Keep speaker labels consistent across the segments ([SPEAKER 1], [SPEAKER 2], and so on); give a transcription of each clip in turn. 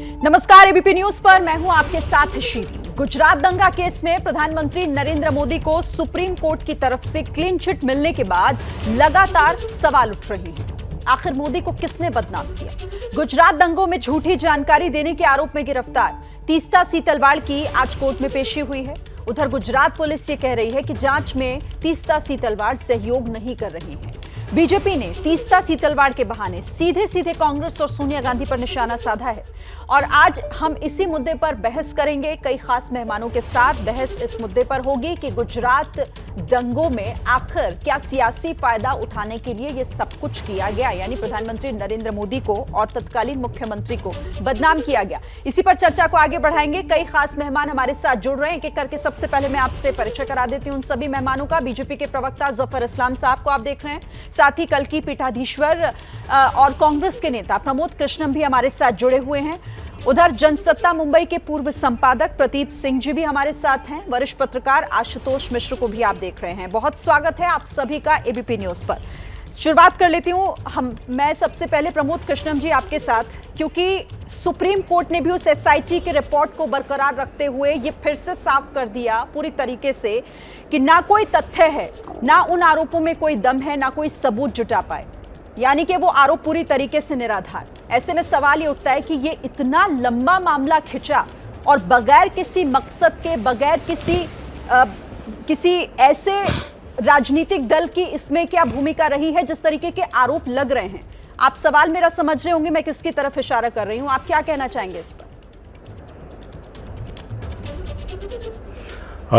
[SPEAKER 1] नमस्कार, ABP news पर मैं हूं आपके साथ शीरी। गुजरात दंगा केस में प्रधानमंत्री नरेंद्र मोदी को सुप्रीम कोर्ट की तरफ से क्लीन चिट मिलने के बाद लगातार सवाल उठ रहे हैं। आखिर मोदी को किसने बदनाम किया? गुजरात दंगों में झूठी जानकारी देने के आरोप में गिरफ्तार तीस्ता सीतलवाड़ की आज कोर्ट में पेशी हुई है। उधर गुजरात पुलिस ये कह रही है कि जांच में तीस्ता सीतलवाड़ सहयोग नहीं कर रही है। बीजेपी ने तीस्ता सीतलवाड़ के बहाने सीधे सीधे कांग्रेस और सोनिया गांधी पर निशाना साधा है और आज हम इसी मुद्दे पर बहस करेंगे। कई खास मेहमानों के साथ बहस इस मुद्दे पर होगी कि गुजरात दंगों में आखिर क्या सियासी फायदा उठाने के लिए ये सब कुछ किया गया, यानी प्रधानमंत्री नरेंद्र मोदी को और तत्कालीन मुख्यमंत्री को बदनाम किया गया। इसी पर चर्चा को आगे बढ़ाएंगे। कई खास मेहमान हमारे साथ जुड़ रहे हैं एक एक करके। सबसे पहले मैं आपसे परिचय करा देती हूं उन सभी मेहमानों का। बीजेपी के प्रवक्ता जफर इस्लाम साहब को आप देख रहे हैं, साथ ही कल की पीठाधीश्वर और कांग्रेस के नेता प्रमोद कृष्णम भी हमारे साथ जुड़े हुए हैं। उधर जनसत्ता मुंबई के पूर्व संपादक प्रदीप सिंह जी भी हमारे साथ हैं। वरिष्ठ पत्रकार आशुतोष मिश्र को भी आप देख रहे हैं। बहुत स्वागत है आप सभी का एबीपी न्यूज पर। शुरुआत कर लेती हूं मैं सबसे पहले प्रमोद कृष्णम जी आपके साथ, क्योंकि सुप्रीम कोर्ट ने भी उस एसआईटी के रिपोर्ट को बरकरार रखते हुए ये फिर से साफ कर दिया पूरी तरीके से कि ना कोई तथ्य है, ना उन आरोपों में कोई दम है, ना कोई सबूत जुटा पाए, यानी कि वो आरोप पूरी तरीके से निराधार। ऐसे में सवाल ये उठता है कि ये इतना लंबा मामला खिंचा और बगैर किसी मकसद के, बगैर किसी ऐसे राजनीतिक दल की इसमें क्या भूमिका रही है जिस तरीके के आरोप लग रहे हैं? आप सवाल मेरा समझ रहे होंगे मैं किसकी तरफ इशारा कर रही हूं, आप क्या कहना चाहेंगे इस पर?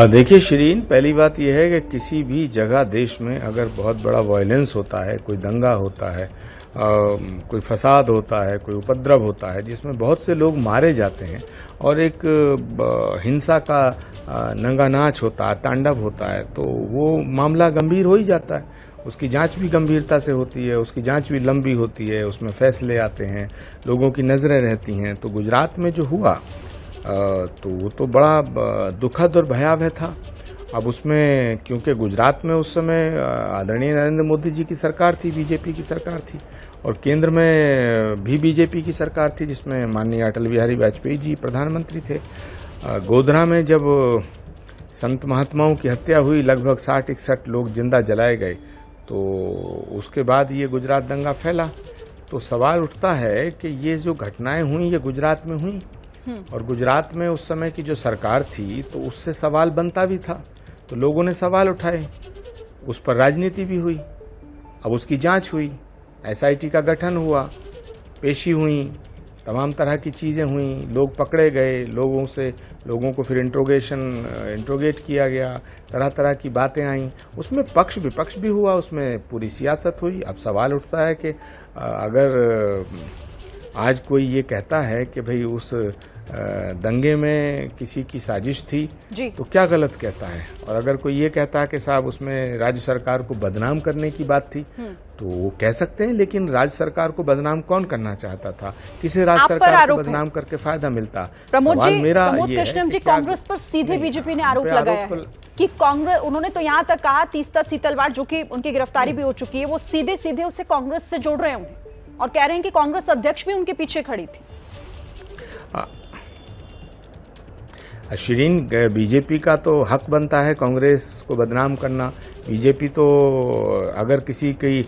[SPEAKER 2] देखिए शिरीन, पहली बात यह है कि किसी भी जगह देश में अगर बहुत बड़ा वायलेंस होता है, कोई दंगा होता है, कोई फसाद होता है, कोई उपद्रव होता है जिसमें बहुत से लोग मारे जाते हैं और एक हिंसा का नंगा नाच होता है, तांडव होता है, तो वो मामला गंभीर हो ही जाता है। उसकी जांच भी गंभीरता से होती है, उसकी जांच भी लंबी होती है, उसमें फैसले आते हैं, लोगों की नज़रें रहती हैं। तो गुजरात में जो हुआ तो वो तो बड़ा दुखद और भयावह था। अब उसमें क्योंकि गुजरात में उस समय आदरणीय नरेंद्र मोदी जी की सरकार थी, बीजेपी की सरकार थी, और केंद्र में भी बीजेपी की सरकार थी जिसमें माननीय अटल बिहारी वाजपेयी जी प्रधानमंत्री थे। गोधरा में जब संत महात्माओं की हत्या हुई, लगभग 60-61 लोग जिंदा जलाए गए, तो उसके बाद ये गुजरात दंगा फैला। तो सवाल उठता है कि ये जो घटनाएं हुई ये गुजरात में हुई और गुजरात में उस समय की जो सरकार थी तो उससे सवाल बनता भी था, तो लोगों ने सवाल उठाए, उस पर राजनीति भी हुई। अब उसकी जांच हुई, एसआईटी का गठन हुआ, पेशी हुई, तमाम तरह की चीज़ें हुई, लोग पकड़े गए, लोगों को फिर इंट्रोगेट किया गया, तरह तरह की बातें आईं, उसमें पक्ष विपक्ष भी हुआ, उसमें पूरी सियासत हुई। अब सवाल उठता है कि अगर आज कोई ये कहता है कि भाई उस दंगे में किसी की साजिश थी तो क्या गलत कहता है, और अगर कोई ये कहता है कि साहब उसमें राज्य सरकार को बदनाम करने की बात थी तो वो कह सकते हैं, लेकिन राज्य सरकार को बदनाम कौन करना चाहता था? किसे राज्य सरकार को बदनाम करके फायदा मिलता?
[SPEAKER 1] प्रमोद कृष्णम जी, कांग्रेस पर सीधे बीजेपी ने आरोप लगाया है कि कांग्रेस, उन्होंने तो यहाँ तक कहा तीस्ता सीतलवाड़ जो कि उनकी गिरफ्तारी भी हो चुकी है, वो सीधे सीधे उसे कांग्रेस से जोड़ रहे हैं और कह रहे हैं कि कांग्रेस अध्यक्ष भी उनके पीछे खड़ी थी।
[SPEAKER 2] शिरीन, बीजेपी का तो हक बनता है कांग्रेस को बदनाम करना। बीजेपी तो अगर किसी की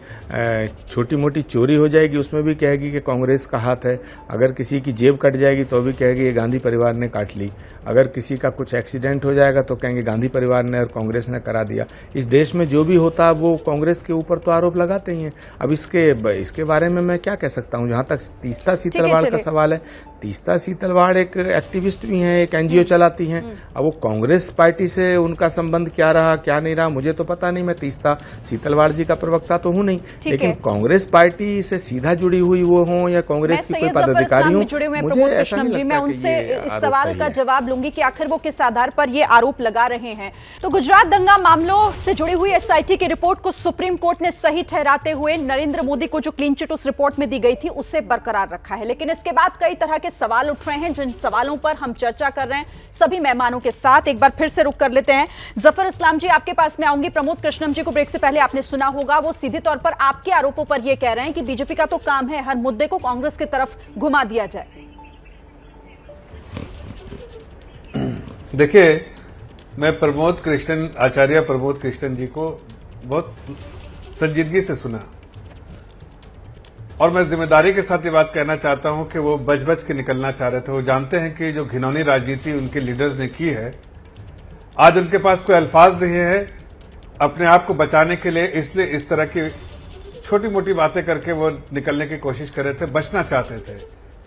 [SPEAKER 2] छोटी मोटी चोरी हो जाएगी उसमें भी कहेगी कि कांग्रेस का हाथ है, अगर किसी की जेब कट जाएगी तो भी कहेगी ये गांधी परिवार ने काट ली, अगर किसी का कुछ एक्सीडेंट हो जाएगा तो कहेंगे गांधी परिवार ने और कांग्रेस ने करा दिया। इस देश में जो भी होता है वो कांग्रेस के ऊपर तो आरोप लगाते ही हैं। अब इसके बारे में मैं क्या कह सकता हूँ? जहाँ तक तीस्ता सीतलवाड़ का सवाल है, तीस्ता सीतलवाड़ एक एक्टिविस्ट भी हैं, एक एनजीओ चलाती हैं। अब वो कांग्रेस पार्टी से उनका संबंध क्या रहा क्या नहीं रहा मुझे तो पता नहीं, मैं तीस्ता सीतलवाड़ जी का प्रवक्ता तो हूँ नहीं, लेकिन कांग्रेस पार्टी से सीधा जुड़ी हुई वो हो या कांग्रेस की कोई पदाधिकारी हो, मुझे ऐसा नहीं लगता।
[SPEAKER 1] मैं उनसे इस सवाल का जवाब लूंगी कि आखिर वो किस आधार पर ये आरोप लगा रहे हैं। तो गुजरात दंगा मामलों से जुड़ी हुई एसआईटी की रिपोर्ट को सुप्रीम कोर्ट ने सही ठहराते हुए नरेंद्र मोदी को जो क्लीन चिट उस रिपोर्ट में दी गई थी उसे बरकरार रखा है, लेकिन इसके बाद कई तरह के सवाल उठ रहे हैं जिन सवालों पर हम चर्चा कर रहे हैं सभी मेहमानों के साथ। एक बार फिर से रुक कर लेते हैं। जफर इस्लाम जी, आपके पास में आऊंगी। प्रमोद कृष्णम जी को ब्रेक से पहले आपने सुना होगा, वो सीधे तौर पर आपके आरोपों पर यह कह रहे हैं कि बीजेपी का तो काम है हर मुद्दे को कांग्रेस की तरफ घुमा दिया जाए।
[SPEAKER 3] देखिए, मैं आचार्य प्रमोद कृष्णन जी को बहुत संजीदगी से सुना और मैं जिम्मेदारी के साथ ये बात कहना चाहता हूं कि वो बच के निकलना चाह रहे थे। वो जानते हैं कि जो घिनौनी राजनीति उनके लीडर्स ने की है, आज उनके पास कोई अल्फाज नहीं है अपने आप को बचाने के लिए, इसलिए इस तरह की छोटी मोटी बातें करके वो निकलने की कोशिश कर रहे थे, बचना चाहते थे।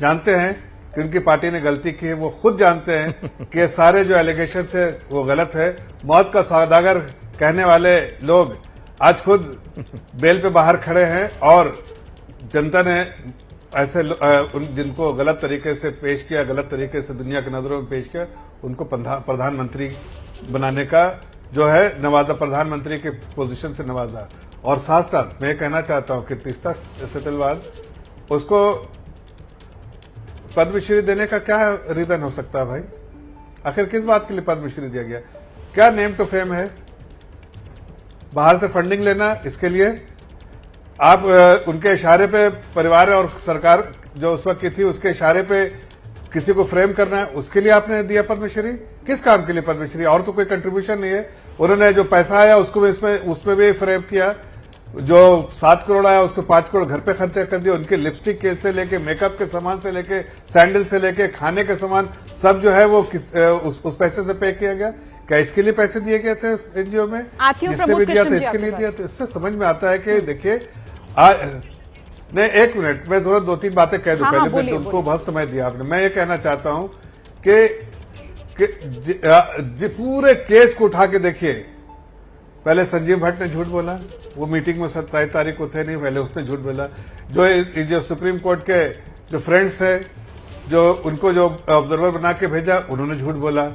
[SPEAKER 3] जानते हैं कि उनकी पार्टी ने गलती की है, वो खुद जानते हैं कि ये सारे जो एलिगेशन थे वो गलत है। मौत का सौदागर कहने वाले लोग आज खुद बेल पे बाहर खड़े हैं और जनता ने ऐसे जिनको गलत तरीके से पेश किया, गलत तरीके से दुनिया की नजरों में पेश किया, उनको प्रधानमंत्री बनाने का जो है नवाजा, प्रधानमंत्री के पोजीशन से नवाजा। और साथ साथ मैं कहना चाहता हूं कि तीस्ता सेटलवाद उसको पद्मश्री देने का क्या रीजन हो सकता है भाई? आखिर किस बात के लिए पद्मश्री दिया गया? क्या नेम टू फेम है? बाहर से फंडिंग लेना? इसके लिए आप उनके इशारे पे परिवार और सरकार जो उस वक्त की थी उसके इशारे पे किसी को फ्रेम करना है, उसके लिए आपने दिया पद्मश्री? किस काम के लिए पद्मश्री? और तो कोई कंट्रीब्यूशन नहीं है। उन्होंने जो पैसा आया उसको भी उसमें भी फ्रेम किया। जो 7 करोड़ आया उसमें 5 करोड़ घर पे खर्चा कर दिया। उनके लिपस्टिक के से लेके, मेकअप के सामान से लेके, सैंडल से लेके, खाने के सामान सब जो है वो उस पैसे से पे किया गया। क्या इसके लिए पैसे दिए गए थे एनजीओ में? जिसने भी दिया था इसके लिए दिया था। इससे समझ में आता है कि देखिए नहीं, एक मिनट, मैं थोड़ा 2-3 बातें कह दूं। पहले मैं उनको बहुत समय दिया आपने। मैं ये कहना चाहता हूं कि पूरे केस को उठा के देखिए। पहले संजीव भट्ट ने झूठ बोला, वो मीटिंग में 27 तारीख को थे नहीं, पहले उसने झूठ बोला। जो सुप्रीम कोर्ट के जो फ्रेंड्स थे, जो उनको जो ऑब्जर्वर बना के भेजा, उन्होंने झूठ बोला।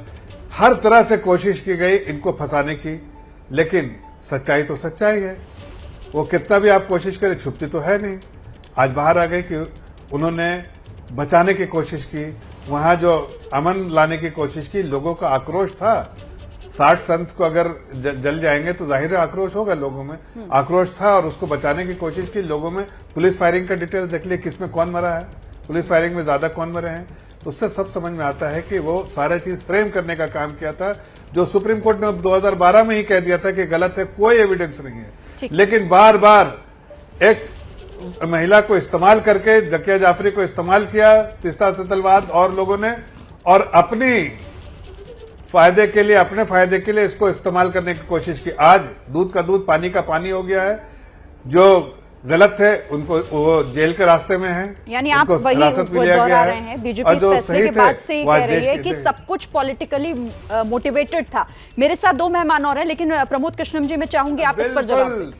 [SPEAKER 3] हर तरह से कोशिश की गई इनको फंसाने की, लेकिन सच्चाई तो सच्चाई है। वो कितना भी आप कोशिश करें, छुपती तो है नहीं। आज बाहर आ गई कि उन्होंने बचाने की कोशिश की, वहां जो अमन लाने की कोशिश की। लोगों का आक्रोश था। 60 संत को अगर जल जाएंगे तो जाहिर है आक्रोश होगा लोगों में। आक्रोश था और उसको बचाने की कोशिश की लोगों में। पुलिस फायरिंग का डिटेल देख लिया, किसमें कौन मरा है, पुलिस फायरिंग में ज्यादा कौन मरे हैं। तो उससे सब समझ में आता है कि वो सारा चीज फ्रेम करने का काम किया था, जो सुप्रीम कोर्ट ने 2012 में ही कह दिया था कि गलत है, कोई एविडेंस नहीं है। लेकिन बार बार एक महिला को इस्तेमाल करके, जकिया जाफरी को इस्तेमाल किया तीस्ता सेटलवाद और लोगों ने, और अपने फायदे के लिए इसको इस्तेमाल करने की कोशिश की। आज दूध का दूध, पानी का पानी हो गया है। जो गलत है उनको वो जेल के रास्ते में है,
[SPEAKER 1] यानी आप वही दोहरा रहे हैं। बीजेपी इस फैसले के बाद से ही कह रही है कि सब कुछ पॉलिटिकली मोटिवेटेड था। मेरे साथ 2 मेहमान और हैं, लेकिन प्रमोद कृष्णन जी मैं चाहूंगी आप इस पर जवाब दें।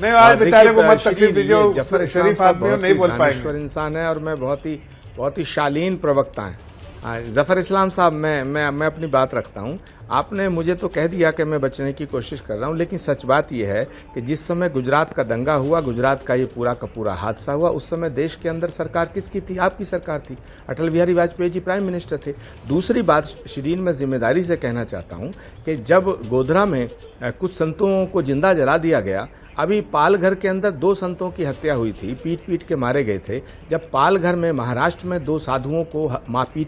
[SPEAKER 3] नहीं, आज बेचारे को मत तकलीफ दीजिए, शरीफ आदमी नहीं बोल पाएंगे।
[SPEAKER 2] इंसान है और मैं बहुत ही शालीन प्रवक्ता हैं। जफर इस्लाम साहब, मैं अपनी बात रखता हूं। आपने मुझे तो कह दिया कि मैं बचने की कोशिश कर रहा हूं, लेकिन सच बात यह है कि जिस समय गुजरात का दंगा हुआ, गुजरात का ये पूरा का पूरा हादसा हुआ, उस समय देश के अंदर सरकार किसकी थी? आपकी सरकार थी। अटल बिहारी वाजपेयी जी प्राइम मिनिस्टर थे। दूसरी बात शिरीन, मैं जिम्मेदारी से कहना चाहता हूं कि जब गोधरा में कुछ संतों को जिंदा जला दिया गया, अभी पालघर के अंदर 2 संतों की हत्या हुई थी, पीट के मारे गए थे। जब पालघर में, महाराष्ट्र में 2 साधुओं को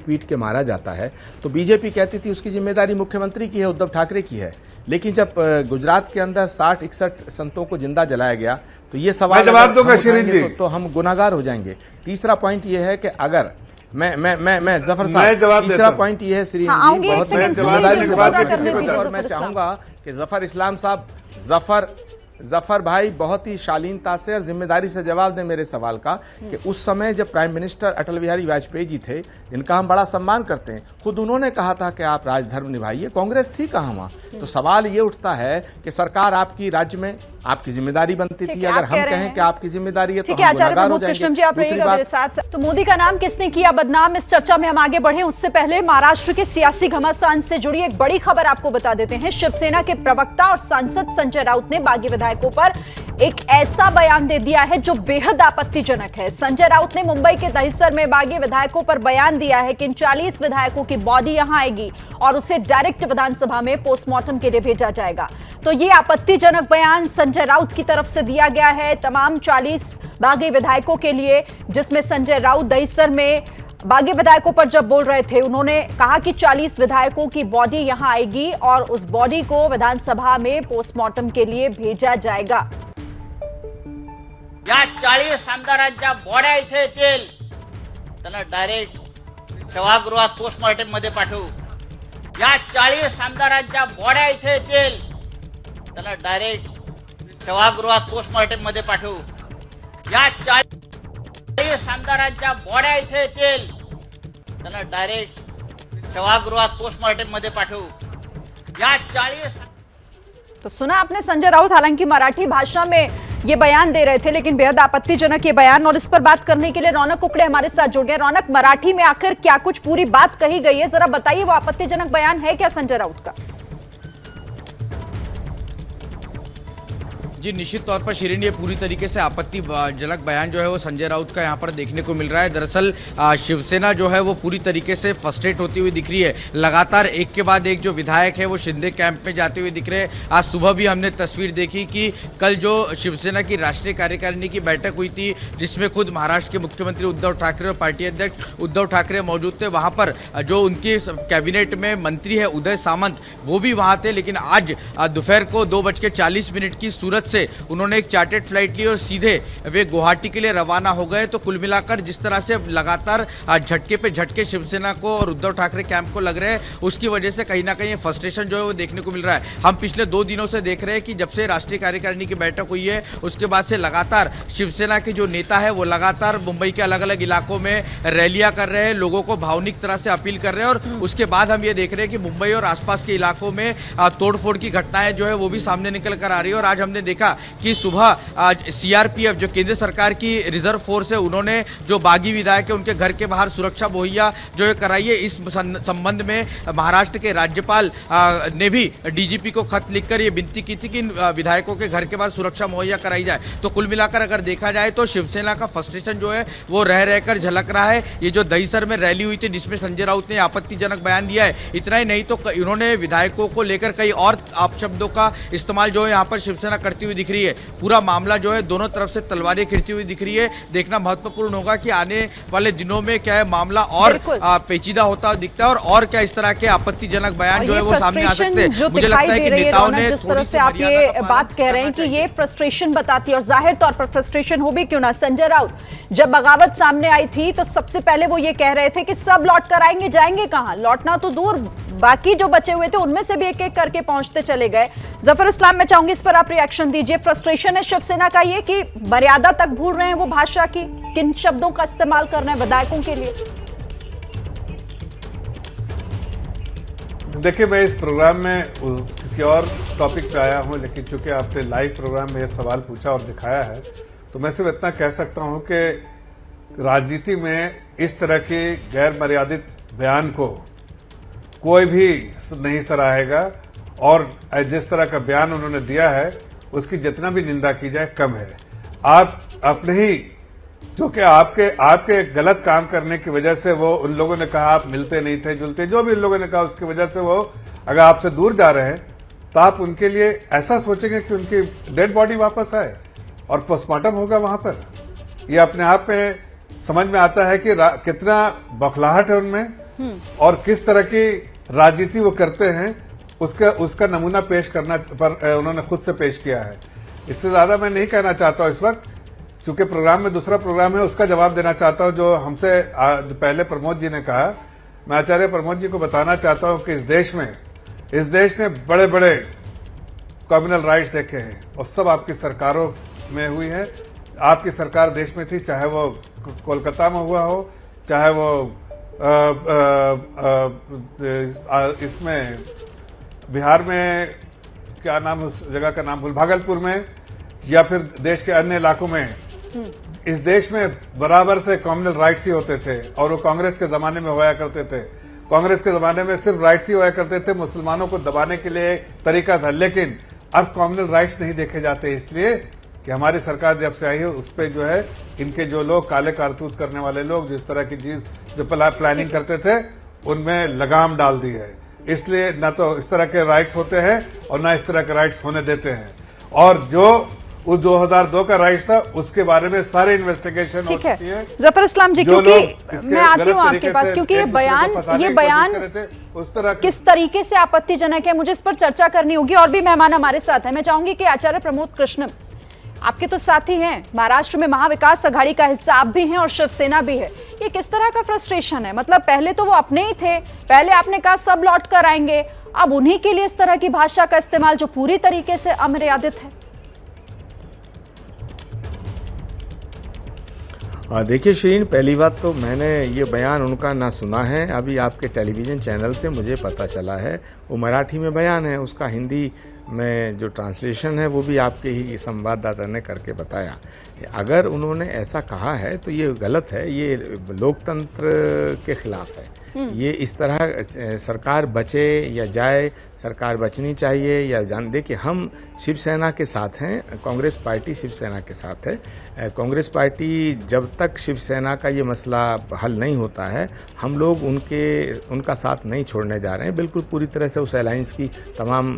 [SPEAKER 2] पीट के मारा जाता है तो बीजेपी कहती थी उसकी जिम्मेदारी मुख्यमंत्री की है, उद्धव ठाकरे की है। लेकिन जब गुजरात के अंदर 60-61 संतों को जिंदा जलाया गया तो ये सवाल
[SPEAKER 3] जवाब दूंगा शिरीन जी,
[SPEAKER 2] तो हम गुनाहगार हो जाएंगे। तीसरा पॉइंट ये है कि अगर मैं जफर साहब, तीसरा पॉइंट ये है श्रीन जी, बहुत जिम्मेदारी से बात करनी, और मैं चाहूंगा कि जफर इस्लाम साहब, जफर भाई बहुत ही शालीनता से और जिम्मेदारी से जवाब दें मेरे सवाल का कि उस समय जब प्राइम मिनिस्टर अटल बिहारी वाजपेयी जी थे, जिनका हम बड़ा सम्मान करते हैं, खुद उन्होंने कहा था कि आप राजधर्म निभाइए। कांग्रेस थी कहाँ वहां? तो सवाल ये उठता है कि सरकार आपकी, राज्य में आपकी जिम्मेदारी बनती थी। अगर हम कहें कि आपकी जिम्मेदारी है तो हम गुनहगार हो जाएंगे।
[SPEAKER 1] आप रहिएगा मेरे साथ। तो मोदी का नाम किसने किया बदनाम, इस चर्चा में हम आगे बढ़े उससे पहले महाराष्ट्र के सियासी घमासान से जुड़ी एक बड़ी खबर आपको बता देते हैं। शिवसेना के प्रवक्ता और सांसद संजय राउत ने बागी विधायकों पर एक ऐसा बयान दे दिया है जो बेहद आपत्तिजनक है। संजय राउत ने मुंबई के दहिसर में बागी विधायकों पर बयान दिया है कि इन 40 विधायकों की बॉडी यहां आएगी और उसे डायरेक्ट विधानसभा में पोस्टमार्टम के लिए भेजा जाएगा। तो ये आपत्तिजनक बयान संजय राउत की तरफ से दिया गया है तमाम 40 बागी विधायकों के लिए, जिसमें संजय राउत दहिसर में बागी विधायकों पर जब बोल रहे थे, उन्होंने कहा कि 40 विधायकों की बॉडी यहां आएगी और उस बॉडी को विधानसभा में पोस्टमार्टम के लिए भेजा जाएगा।
[SPEAKER 4] या 40 आमदारांच्या बॉड्या इथे येतील, त्यांना डायरेक्ट सभागृहात पोस्टमार्टम मध्ये पाठवू। या 40 आमदारांच्या बॉड्या इथे येतील, त्यांना डायरेक्ट सभागृहात पोस्टमार्टम मध्ये पाठवू। या 40 आमदारांच्या बॉड्या इथे येतील, त्यांना डायरेक्ट सभागृहात पोस्टमार्टम मध्ये पाठवू। या 40
[SPEAKER 1] तो सुना आपने संजय राउत, हालांकि मराठी भाषा में ये बयान दे रहे थे, लेकिन बेहद आपत्तिजनक ये बयान। और इस पर बात करने के लिए रौनक कुकड़े हमारे साथ जुड़ गए। रौनक, मराठी में आखिर क्या कुछ पूरी बात कही गई है, जरा बताइए, वो आपत्तिजनक बयान है क्या संजय राउत का?
[SPEAKER 5] जी, निश्चित तौर पर शिरीन, ये पूरी तरीके से आपत्तिजनक बयान जो है वो संजय राउत का यहाँ पर देखने को मिल रहा है। दरअसल शिवसेना जो है वो पूरी तरीके से फ्रस्ट्रेट होती हुई दिख रही है। लगातार एक के बाद एक जो विधायक है वो शिंदे कैंप में जाते हुए दिख रहे हैं। आज सुबह भी हमने तस्वीर देखी कि कल जो शिवसेना की राष्ट्रीय कार्यकारिणी की बैठक हुई थी, जिसमें खुद महाराष्ट्र के मुख्यमंत्री उद्धव ठाकरे और पार्टी अध्यक्ष उद्धव ठाकरे मौजूद थे, वहाँ पर जो उनकी कैबिनेट में मंत्री है उदय सामंत, वो भी वहाँ थे। लेकिन आज दोपहर को 2:40 की सूरत से उन्होंने एक चार्टर्ड फ्लाइट ली और सीधे वे गुवाहाटी के लिए रवाना हो गए। तो कुल मिलाकर जिस तरह से लगातार झटके पे झटके शिवसेना को और उद्धव ठाकरे कैंप को लग रहे हैं, उसकी वजह से कहीं ना कहीं फ्रस्ट्रेशन जो है वो देखने को मिल रहा है। हम पिछले 2 दिनों से देख रहे हैं कि जब से राष्ट्रीय कार्यकारिणी की बैठक हुई है, उसके बाद से लगातार शिवसेना के जो नेता है वो लगातार मुंबई के अलग अलग इलाकों में रैलियां कर रहे हैं, लोगों को भावनिक तरह से अपील कर रहे हैं। और उसके बाद हम ये देख रहे हैं कि मुंबई और आसपास के इलाकों में तोड़फोड़ की घटनाएं जो है वो भी सामने निकल कर आ रही है। और आज हमने देखा कि सुबह सीआरपीएफ जो केंद्र सरकार की रिजर्व फोर्स है, उन्होंने जो बागी विधायक है उनके घर के बाहर सुरक्षा मुहैया जो है कराई है। इस संबंध में महाराष्ट्र के राज्यपाल ने भी डीजीपी को खत लिखकर ये विनती की थी कि विधायकों के घर के बाहर सुरक्षा मुहैया कराई जाए। तो कुल मिलाकर अगर देखा जाए तो शिवसेना का फ्रस्ट्रेशन जो है वो रह रहकर झलक रहा है। ये जो दहीसर में रैली हुई थी जिसमें संजय राउत ने आपत्तिजनक बयान दिया है, इतना ही नहीं तो उन्होंने विधायकों को लेकर कई और अपशब्दों का इस्तेमाल जो है यहाँ पर शिवसेना करती हुई दिख रही है। पूरा मामला जो है दोनों तरफ से तलवारें खिंचती हुई दिख रही है। देखना महत्वपूर्ण होगा कि आने वाले दिनों में क्या है मामला और पेचीदा होता दिखता है और क्या इस तरह के आपत्तिजनक बयान जो है वो सामने आ सकते हैं। मुझे लगता है कि नेताओं ने
[SPEAKER 1] जिस तरह से आप ये बात कह रहे हैं कि ये फ्रस्ट्रेशन बताती है, और जाहिर तौर पर फ्रस्ट्रेशन हो भी क्यों ना। संजय राउत, जब बगावत सामने आई थी तो सबसे पहले वो ये कह रहे थे कि सब लौट कर आएंगे, जाएंगे कहां? लौटना तो दूर, बाकी जो बचे हुए थे उनमें से भी एक एक करके पहुंचते चले गए। जफर इस्लाम, मैं चाहूंगी इस पर आप रिएक्शन दीजिए। फ्रस्ट्रेशन है शिवसेना का ये कि मर्यादा तक भूल रहे हैं वो भाषा की, किन शब्दों का इस्तेमाल कर रहे हैं विधायकों के लिए?
[SPEAKER 3] देखिए, मैं इस प्रोग्राम में किसी और टॉपिक पे आया हूं, लेकिन चूंकि आपने लाइव प्रोग्राम में ये सवाल पूछा और दिखाया है, तो मैं सिर्फ इतना कह सकता हूं कि राजनीति में इस तरह के गैर मर्यादित बयान को कोई भी नहीं सराहेगा। और जिस तरह का बयान उन्होंने दिया है उसकी जितना भी निंदा की जाए कम है। आप अपने ही जो कि आपके गलत काम करने की वजह से वो उन लोगों ने कहा आप मिलते नहीं थे, जुलते, जो भी उन लोगों ने कहा उसकी वजह से वो अगर आपसे दूर जा रहे हैं तो आप उनके लिए ऐसा सोचेंगे कि उनकी डेड बॉडी वापस आए और पोस्टमार्टम होगा वहां पर। ये अपने आप में समझ में आता है कि कितना बौखलाहट है उनमें और किस तरह की राजनीति वो करते हैं, उसका नमूना पेश करना पर उन्होंने खुद से पेश किया है। इससे ज्यादा मैं नहीं कहना चाहता हूं इस वक्त, चूंकि प्रोग्राम में दूसरा प्रोग्राम है, उसका जवाब देना चाहता हूं जो हमसे पहले प्रमोद जी ने कहा। मैं आचार्य प्रमोद जी को बताना चाहता हूं कि इस देश ने बड़े बड़े कम्युनल राइट्स देखे हैं और सब आपकी सरकारों में हुई है। आपकी सरकार देश में थी, चाहे वो कोलकाता में हुआ हो, चाहे वो इसमें बिहार में क्या नाम उस जगह का नाम भूल, भागलपुर में, या फिर देश के अन्य इलाकों में। इस देश में बराबर से कम्युनल राइट्स ही होते थे और वो कांग्रेस के जमाने में होया करते थे। कांग्रेस के जमाने में सिर्फ राइट्स ही होया करते थे, मुसलमानों को दबाने के लिए तरीका था। लेकिन अब कम्युनल राइट्स नहीं देखे जाते, इसलिए कि हमारी सरकार जब से आई है उस पर जो है इनके जो लोग काले कारतूत करने वाले लोग जिस तरह की चीज जो प्लानिंग करते थे उनमें लगाम डाल दी है। इसलिए न तो इस तरह के राइट्स होते हैं और न इस तरह के राइट्स होने देते हैं। और जो उस 2002 का राइट्स था, उसके बारे में सारे इन्वेस्टिगेशन हो
[SPEAKER 1] ठीक है
[SPEAKER 3] चुकी है।
[SPEAKER 1] जफर इस्लाम जी,
[SPEAKER 3] जो
[SPEAKER 1] क्योंकि
[SPEAKER 3] लोग इसके
[SPEAKER 1] मैं आती
[SPEAKER 3] गलत
[SPEAKER 1] हूँ आपके
[SPEAKER 3] तरीके
[SPEAKER 1] पास,
[SPEAKER 3] से
[SPEAKER 1] क्योंकि ये
[SPEAKER 3] एक दूसरे को
[SPEAKER 1] बयान
[SPEAKER 3] फंसाने की कोशिश कर रहे थे, उस तरह के
[SPEAKER 1] किस तरीके से आपत्तिजनक है, मुझे इस पर चर्चा करनी होगी। और भी मेहमान हमारे साथ हैं। मैं चाहूंगी कि आचार्य प्रमोद कृष्णम, आपके तो साथी हैं, महाराष्ट्र में महाविकास अघाड़ी का हिस्सा आप भी हैं और शिवसेना भी है। ये किस तरह का फ्रस्ट्रेशन है? मतलब पहले तो वो अपने ही थे, पहले आपने कहा सब लौट कर आएंगे, अब उन्हीं के लिए इस तरह की भाषा का इस्तेमाल जो पूरी तरीके से अमर्यादित है।
[SPEAKER 2] देखिए शिरीन, पहली बात तो मैंने ये बयान उनका ना सुना है, अभी आपके टेलीविज़न चैनल से मुझे पता चला है। वो मराठी में बयान है, उसका हिंदी में जो ट्रांसलेशन है वो भी आपके ही संवाददाता ने करके बताया। अगर उन्होंने ऐसा कहा है तो ये गलत है, ये लोकतंत्र के खिलाफ है। ये इस तरह सरकार बचे या जाए, सरकार बचनी चाहिए या जान। देखिए, हम शिवसेना के साथ हैं, कांग्रेस पार्टी शिवसेना के साथ है। कांग्रेस पार्टी जब तक शिवसेना का ये मसला हल नहीं होता है, हम लोग उनका साथ नहीं छोड़ने जा रहे हैं। बिल्कुल पूरी तरह से उस अलायंस की तमाम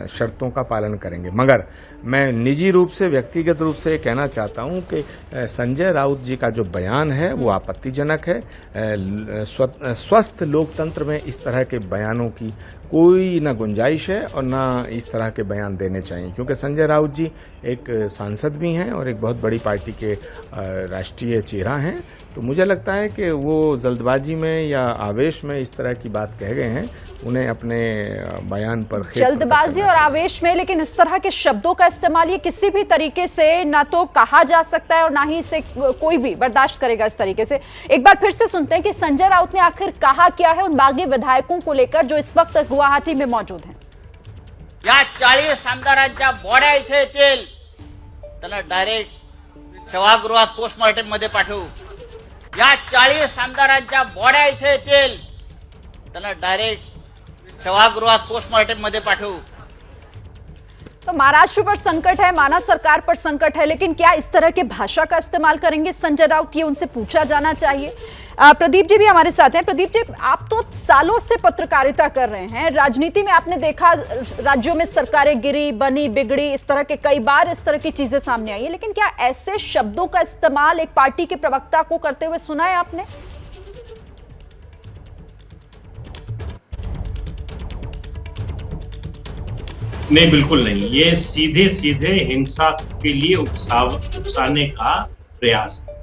[SPEAKER 2] शर्तों का पालन करेंगे। मगर मैं निजी रूप से, व्यक्तिगत रूप से कहना चाहता हूं कि संजय राउत जी का जो बयान है वो आपत्तिजनक है। स्वस्थ लोकतंत्र में इस तरह के बयानों की कोई ना गुंजाइश है और ना इस तरह के बयान देने चाहिए, क्योंकि संजय राउत जी एक सांसद भी हैं और एक बहुत बड़ी पार्टी के राष्ट्रीय चेहरा हैं। तो मुझे लगता है कि वो जल्दबाजी में या आवेश में इस तरह की बात कह गए हैं, उन्हें अपने बयान पर
[SPEAKER 1] जल्दबाजी और आवेश में, लेकिन इस तरह के शब्दों का इस्तेमाल ये किसी भी तरीके से ना तो कहा जा सकता है और ना ही इसे कोई भी बर्दाश्त करेगा इस तरीके से। एक बार फिर से सुनते हैं कि संजय राउत ने आखिर कहा क्या है उन बागी विधायकों को लेकर जो इस वक्त गुवाहाटी में मौजूद हैं।
[SPEAKER 4] या 40 आमदारांच्या बॉड्या इथे येतील, त्यांना डायरेक्ट सभागृहात पोस्टमॉर्टम मध्ये पाठवू। या 40 आमदारांच्या बॉड्या इथे येतील, त्यांना डायरेक्ट सभागृहात पोस्टमॉर्टम मध्ये पाठवू।
[SPEAKER 1] तो महाराष्ट्र पर संकट है, माना सरकार पर संकट है, लेकिन क्या इस तरह के भाषा का इस्तेमाल करेंगे संजय राउत, ये उनसे पूछा जाना चाहिए। प्रदीप जी भी हमारे साथ हैं। प्रदीप जी, आप तो सालों से पत्रकारिता कर रहे हैं, राजनीति में आपने देखा राज्यों में सरकारें गिरी, बनी, बिगड़ी, इस तरह के कई बार इस तरह की चीजें सामने आई है, लेकिन क्या ऐसे शब्दों का इस्तेमाल एक पार्टी के प्रवक्ता को करते हुए सुना है आपने?
[SPEAKER 6] नहीं, बिल्कुल नहीं। ये सीधे सीधे हिंसा के लिए उकसाने का प्रयास है।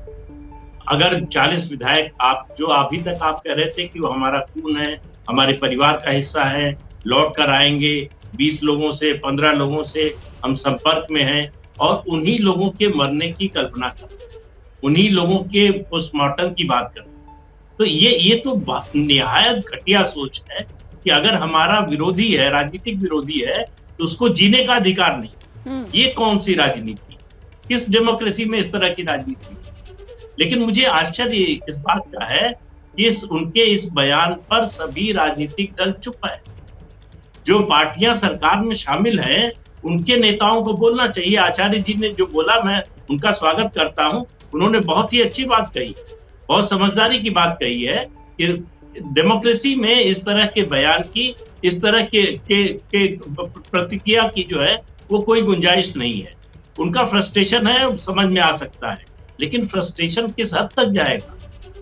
[SPEAKER 6] अगर 40 विधायक, आप जो अभी तक आप कह रहे थे कि वो हमारा खून है, हमारे परिवार का हिस्सा है, लौट कर आएंगे, 20 लोगों से 15 लोगों से हम संपर्क में हैं और उन्हीं लोगों के मरने की कल्पना करते हैं, उन्हीं लोगों के पोस्टमार्टम की बात करते हैं। तो ये तो निहायत घटिया सोच है कि अगर हमारा विरोधी है, राजनीतिक विरोधी है, तो उसको जीने का अधिकार नहीं। ये कौन सी राजनीति, किस डेमोक्रेसी में इस तरह की राजनीति? लेकिन मुझे आश्चर्य इस बात का है कि उनके इस बयान पर सभी राजनीतिक दल चुप है। जो पार्टियां सरकार में शामिल हैं, उनके नेताओं को बोलना चाहिए। आचार्य जी ने जो बोला, मैं उनका स्वागत करता हूं। उन्होंने बहुत ही अच्छी बात कही, बहुत समझदारी की बात कही है कि डेमोक्रेसी में इस तरह के बयान की, इस तरह के प्रतिक्रिया की जो है वो कोई गुंजाइश नहीं है। उनका फ्रस्ट्रेशन है, समझ में आ सकता है, लेकिन फ्रस्ट्रेशन किस हद तक जाएगा?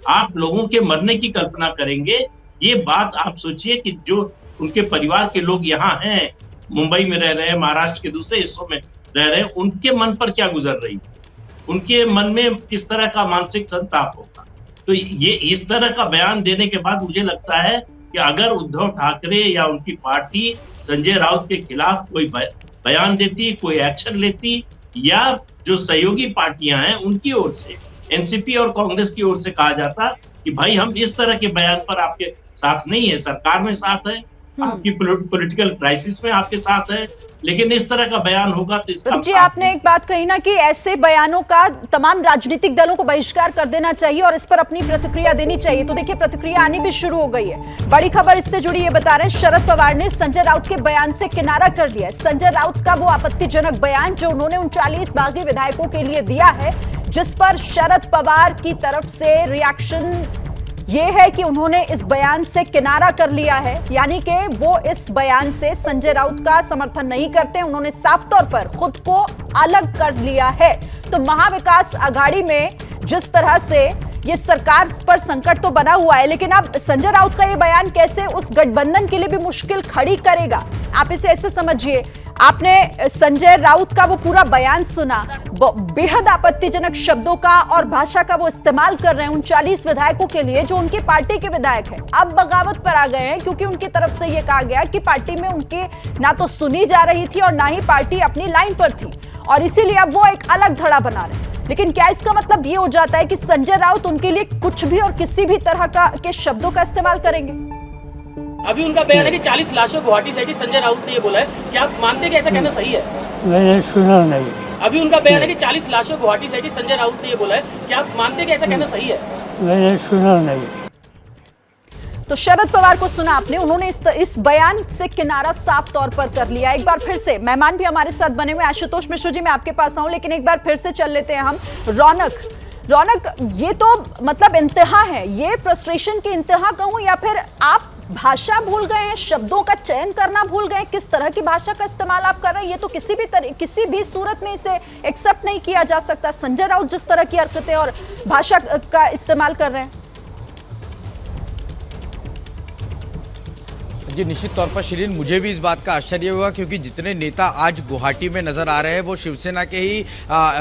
[SPEAKER 6] आप लोगों के मरने की कल्पना करेंगे? ये बात आप सोचिए कि जो उनके परिवार के लोग यहाँ हैं, मुंबई में रह रहे हैं, महाराष्ट्र के दूसरे हिस्सों में रह रहे हैं, उनके मन पर क्या गुजर रही है, उनके मन में किस तरह का मानसिक संताप होगा। तो ये इस तरह का बयान देने के बाद मुझे लगता है कि अगर उद्धव ठाकरे या उनकी पार्टी संजय राउत के खिलाफ कोई बयान देती, कोई एक्शन लेती, या जो सहयोगी पार्टियां हैं उनकी ओर से, एनसीपी और कांग्रेस की ओर से कहा जाता कि भाई हम इस तरह के बयान पर आपके साथ नहीं है, सरकार में साथ है, आपकी पॉलिटिकल क्राइसिस में आपके साथ है, लेकिन इस तरह का बयान होगा तो इसका
[SPEAKER 1] जी, आपने एक बात कही ना कि ऐसे बयानों का तमाम राजनीतिक दलों को बहिष्कार कर देना चाहिए और इस पर अपनी प्रतिक्रिया देनी चाहिए। तो देखिए, प्रतिक्रिया आनी भी शुरू हो गई है। बड़ी खबर इससे जुड़ी ये बता रहे हैं, शरद पवार ने संजय राउत के बयान से किनारा कर लिया है। संजय राउत का वो आपत्तिजनक बयान जो उन्होंने 39 बागी विधायकों के लिए दिया है, जिस पर शरद पवार की तरफ से रिएक्शन ये है कि उन्होंने इस बयान से किनारा कर लिया है, यानी कि वो इस बयान से संजय राउत का समर्थन नहीं करते। उन्होंने साफ तौर पर खुद को अलग कर लिया है। तो महाविकास आघाड़ी में जिस तरह से ये सरकार पर संकट तो बना हुआ है, लेकिन अब संजय राउत का ये बयान कैसे उस गठबंधन के लिए भी मुश्किल खड़ी करेगा। आप इसे ऐसे समझिए, आपने संजय राउत का वो पूरा बयान सुना, बेहद आपत्तिजनक शब्दों का और भाषा का वो इस्तेमाल कर रहे हैं 39 विधायकों के लिए जो उनकी पार्टी के विधायक हैं। अब बगावत पर आ गए हैं क्योंकि उनकी तरफ से ये कहा गया कि पार्टी में उनके ना तो सुनी जा रही थी और ना ही पार्टी अपनी लाइन पर थी, और इसीलिए अब वो एक अलग धड़ा बना रहे हैं। लेकिन क्या इसका मतलब ये हो जाता है कि संजय राउत उनके लिए कुछ भी और किसी भी तरह के शब्दों का इस्तेमाल करेंगे?
[SPEAKER 7] अभी उनका बयान है कि 40 लाशों गुवाहाटी से, संजय राउत ने ये बोला है, क्या आप मानते हैं कि ऐसा कहना सही है?
[SPEAKER 8] मैंने सुना नहीं।
[SPEAKER 7] अभी उनका बयान है कि 40 लाशों गुवाहाटी से, संजय राउत ने ये बोला है, क्या आप मानते हैं कि ऐसा कहना सही है?
[SPEAKER 8] मैंने सुना नहीं।
[SPEAKER 1] तो शरद पवार को सुना आपने, उन्होंने इस बयान से किनारा साफ तौर पर कर लिया। एक बार फिर से मेहमान भी हमारे साथ बने हुए, आशुतोष मिश्र जी मैं आपके पास आऊं, लेकिन एक बार फिर से चल लेते हैं हम रौनक, ये तो मतलब इंतहा है, ये फ्रस्ट्रेशन की इंतहा कहूं या फिर आप भाषा भूल गए हैं, शब्दों का चयन करना भूल गए, किस तरह की भाषा का इस्तेमाल आप कर रहे हैं? ये तो किसी भी सूरत में इसे एक्सेप्ट नहीं किया जा सकता। संजय राउत जिस तरह की हरकतें और भाषा का इस्तेमाल कर रहे हैं।
[SPEAKER 5] जी निश्चित तौर पर शिरीन, मुझे भी इस बात का आश्चर्य हुआ क्योंकि जितने नेता आज गुवाहाटी में नजर आ रहे हैं वो शिवसेना के ही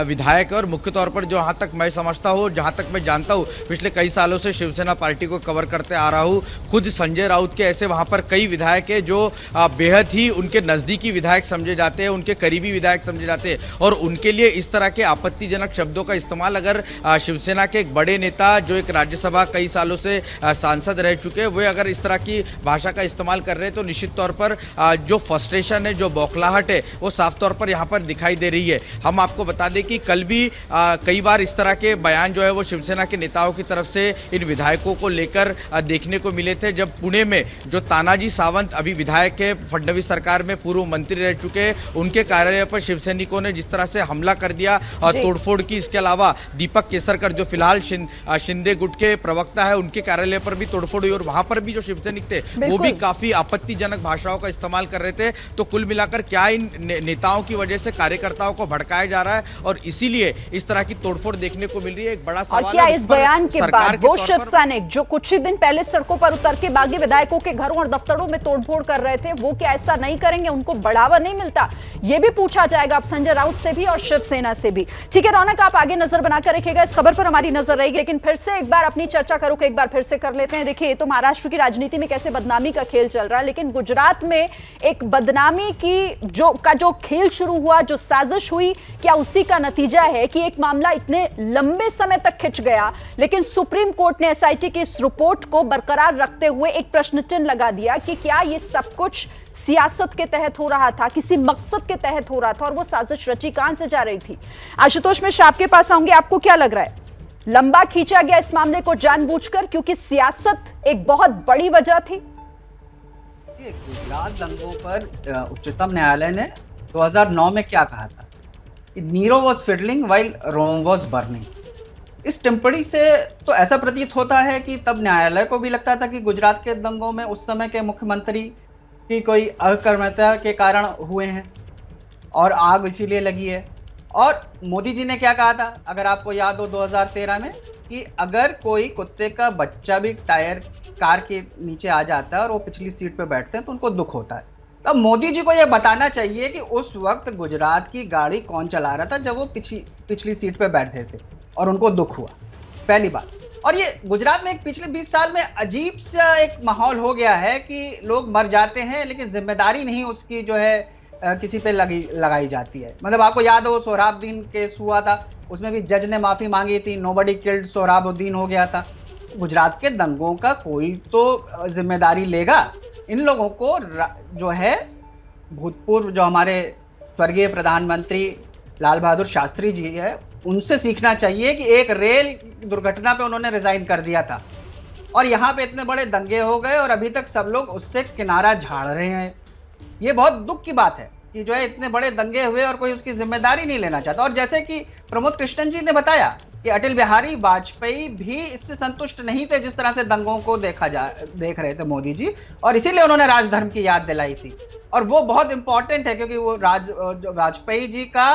[SPEAKER 5] विधायक है, और मुख्य तौर पर जहां तक मैं समझता हूं, जहां तक मैं जानता हूं, पिछले कई सालों से शिवसेना पार्टी को कवर करते आ रहा हूं। खुद संजय राउत के ऐसे वहां पर कई विधायक है जो बेहद ही उनके नज़दीकी विधायक समझे जाते हैं, उनके करीबी विधायक समझे जाते हैं, और उनके लिए इस तरह के आपत्तिजनक शब्दों का इस्तेमाल अगर शिवसेना के एक बड़े नेता जो एक राज्यसभा कई सालों से सांसद रह चुके, वे अगर इस तरह की भाषा का इस्तेमाल कर रहे हैं तो निश्चित तौर पर जो फ्रस्ट्रेशन है, जो बौखलाहट है, वो साफ तौर पर यहाँ पर दिखाई दे रही है। हम आपको बता दें कि कल भी कई बार इस तरह के बयान जो है वो शिवसेना के नेताओं की तरफ से इन विधायकों को लेकर देखने को मिले थे। जब पुणे में जो तानाजी सावंत अभी विधायक है, फडणवीस सरकार में पूर्व मंत्री रह चुके, उनके कार्यालय पर शिवसैनिकों ने जिस तरह से हमला कर दिया, तोड़फोड़ की, इसके अलावा दीपक केसरकर जो फिलहाल शिंदे गुट के प्रवक्ता है, उनके कार्यालय पर भी तोड़फोड़ हुई, और वहां पर भी जो शिवसैनिक थे वो भी काफी आपत्तिजनक भाषाओं का इस्तेमाल कर रहे थे। तो कुल मिलाकर क्या इन नेताओं की वजह से कार्यकर्ताओं को भड़काया जा रहा है और इसीलिए इस तरह की तोड़फोड़ देखने को मिल रही है? एक बड़ा सवाल।
[SPEAKER 1] और क्या इस बयान के बाद वो शिव सैनिक जो कुछ ही दिन पहले सड़कों पर उतर के बागी विधायकों के घरों और दफ्तरों में तोड़फोड़ कर रहे थे, वो क्या ऐसा नहीं करेंगे? उनको बढ़ावा नहीं मिलता? ये भी पूछा जाएगा अब संजय राउत से भी और शिवसेना से भी। ठीक है रौनक, आप आगे नजर बनाकर रखिएगा, इस खबर पर हमारी नजर रहेगी, लेकिन फिर से एक बार अपनी चर्चा करो कि एक बार फिर से कर लेते हैं। देखिए, ये तो महाराष्ट्र की राजनीति में कैसे बदनामी का खेल चल रहा है, लेकिन गुजरात में एक बदनामी की जो खेल शुरू हुआ, जो साजिश हुई, क्या उसी का नतीजा है कि एक मामला इतने लंबे समय तक खिंच गया, लेकिन सुप्रीम कोर्ट ने एसआईटी की इस रिपोर्ट को बरकरार रखते हुए एक प्रश्न चिन्ह लगा दिया कि क्या ये सब कुछ सियासत के तहत हो रहा था, किसी मकसद के तहत हो रहा था, और वो साजिश रची कहां से जा रही थी? आशुतोष मिश्र आपके पास आऊंगे, आपको क्या लग रहा है, लंबा खींचा गया इस मामले को जानबूझकर क्योंकि सियासत एक बहुत बड़ी वजह थी?
[SPEAKER 9] गुजरात दंगों पर उच्चतम न्यायालय ने 2009 में क्या कहा था? Nero was fiddling while Rome was burning. इस टिप्पणी से तो ऐसा प्रतीत होता है कि तब न्यायालय को भी लगता था कि गुजरात के दंगों में उस समय के मुख्यमंत्री की कोई अकर्मण्यता के कारण हुए हैं और आग इसीलिए लगी है। और मोदी जी ने क्या कहा था, अगर आपको याद हो 2013 में, कि अगर कोई कुत्ते का बच्चा भी टायर कार के नीचे आ जाता है और वो पिछली सीट पे बैठते हैं तो उनको दुख होता है। तब मोदी जी को यह बताना चाहिए कि उस वक्त गुजरात की गाड़ी कौन चला रहा था जब वो पिछली सीट पे बैठे थे और उनको दुख हुआ, पहली बात। और ये गुजरात में एक पिछले 20 साल में अजीब सा एक माहौल हो गया है कि लोग मर जाते हैं लेकिन जिम्मेदारी नहीं उसकी जो है किसी पे लगाई जाती है। मतलब आपको याद हो सोहराबुद्दीन केस हुआ था, उसमें भी जज ने माफी मांगी थी, नोबडी किल्ड सोहराबुद्दीन हो गया था। गुजरात के दंगों का कोई तो जिम्मेदारी लेगा। इन लोगों को जो है भूतपूर्व जो हमारे स्वर्गीय प्रधानमंत्री लाल बहादुर शास्त्री जी है, उनसे सीखना चाहिए कि एक रेल दुर्घटना पे उन्होंने रिजाइन कर दिया था और यहाँ पे इतने बड़े दंगे हो गए और अभी तक सब लोग उससे किनारा झाड़ रहे हैं। ये बहुत दुख की बात है कि जो है इतने बड़े दंगे हुए और कोई उसकी जिम्मेदारी नहीं लेना चाहता। और जैसे कि प्रमोद कृष्णन जी ने बताया कि अटल बिहारी वाजपेयी भी इससे संतुष्ट नहीं थे जिस तरह से दंगों को देख रहे थे मोदी जी, और इसीलिए उन्होंने राजधर्म की याद दिलाई थी। और वो बहुत इंपॉर्टेंट है क्योंकि वो वाजपेयी जी का